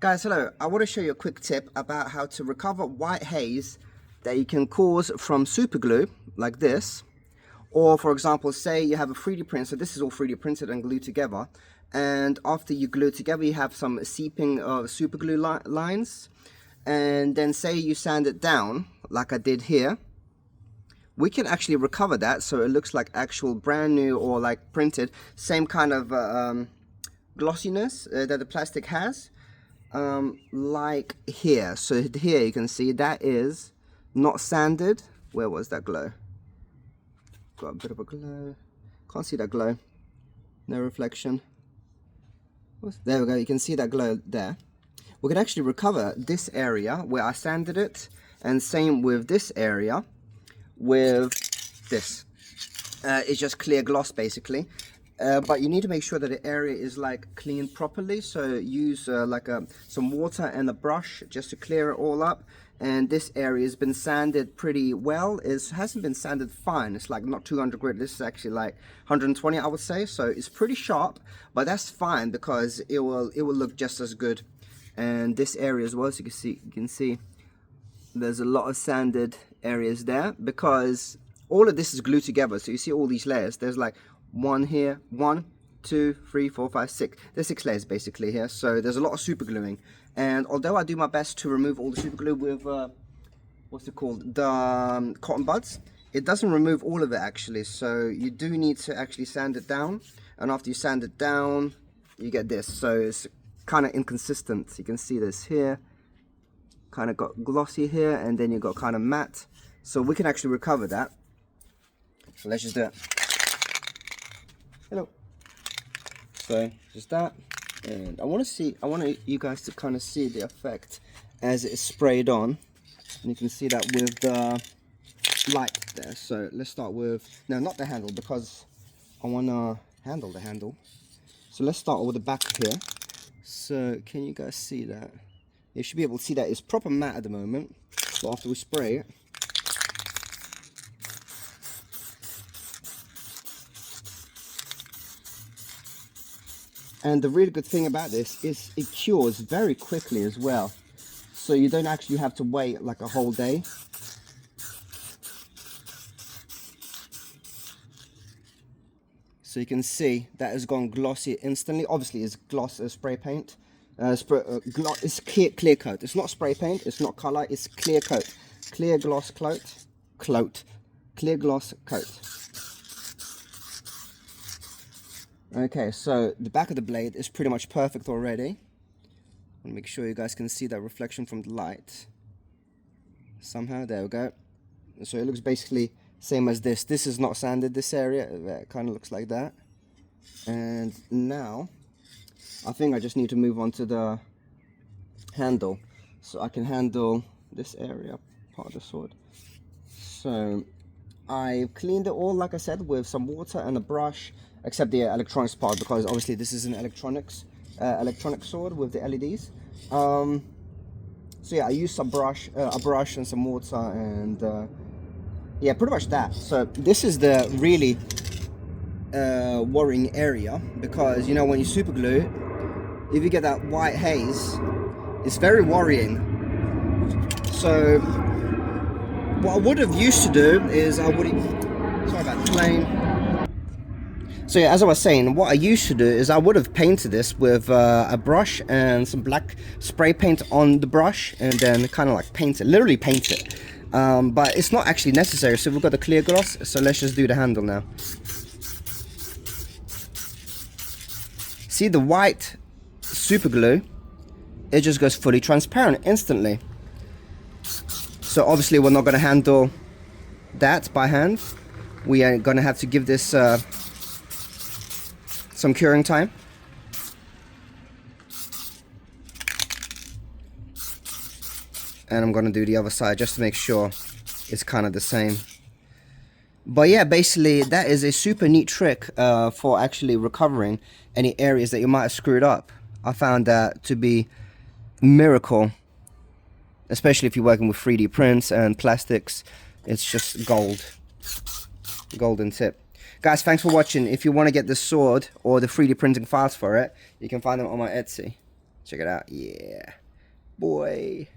Guys, hello. I want to show you a quick tip about how to recover white haze that you can cause from super glue like this. Or for example, say you have a 3D print, so this is all 3D printed and glued together, and after you glue it together you have some seeping super glue lines, and then say you sand it down like I did here. We can actually recover that so it looks like actual brand new or like printed, same kind of glossiness that the plastic has. Like here, so here you can see that is not sanded. Where was that glow? Got a bit of a glow, can't see that glow, no reflection. There we go, you can see that glow there. We can actually recover this area where I sanded it, and same with this area with this. It's just clear gloss basically. But you need to make sure that the area is like cleaned properly, so use some water and a brush just to clear it all up. And this area has been sanded pretty well. It hasn't been sanded fine, it's like not 200 grit, this is actually like 120 I would say, so it's pretty sharp, but that's fine because it will look just as good. And this area as well, so you can see there's a lot of sanded areas there because all of this is glued together. So you see all these layers, there's like one here, 1, 2, 3, 4, 5, 6. There's 6 layers basically here, so there's a lot of super gluing. And although I do my best to remove all the super glue with what's it called, the cotton buds, it doesn't remove all of it actually, so you do need to actually sand it down. And after you sand it down you get this, so it's kind of inconsistent. You can see this here, kind of got glossy here, and then you got kind of matte, so we can actually recover that. So let's just do it. Hello. So just that, and I want you guys to kind of see the effect as it's sprayed on, and you can see that with the light there. So let's start with, no, not the handle, because I want to handle the handle. So let's start with the back here. So can you guys see that? You should be able to see that it's proper matte at the moment, but after we spray it, and the really good thing about this is it cures very quickly as well. So you don't actually have to wait like a whole day. So you can see that has gone glossy instantly. Obviously it's gloss spray paint. It's clear coat. It's not spray paint, it's not color, it's clear coat. Clear gloss clear gloss coat. Okay, so the back of the blade is pretty much perfect already. I'll make sure you guys can see that reflection from the light. Somehow, there we go. So it looks basically same as this. This is not sanded, this area. It kind of looks like that. And now, I think I just need to move on to the handle. So I can handle this area, part of the sword. So I cleaned it all, like I said, with some water and a brush, except the electronics part, because obviously this is an electronic sword with the LEDs. So yeah, I used some a brush and some water, and yeah, pretty much that. So this is the really worrying area, because you know, when you super glue, if you get that white haze, it's very worrying. So what I would have used to do is sorry about the plane. So yeah, as I was saying, what I used to do is I would have painted this with a brush and some black spray paint on the brush, and then kind of like literally paint it. But it's not actually necessary, so we've got the clear gloss, so let's just do the handle now. See the white super glue, it just goes fully transparent instantly. So obviously we're not going to handle that by hand. We are going to have to give this some curing time. And I'm going to do the other side just to make sure it's kind of the same. But yeah, basically that is a super neat trick for actually recovering any areas that you might have screwed up. I found that to be a miracle, especially if you're working with 3D prints and plastics. It's just gold. Golden tip. Guys, thanks for watching. If you want to get the sword or the 3D printing files for it, you can find them on my Etsy. Check it out. Yeah. Boy.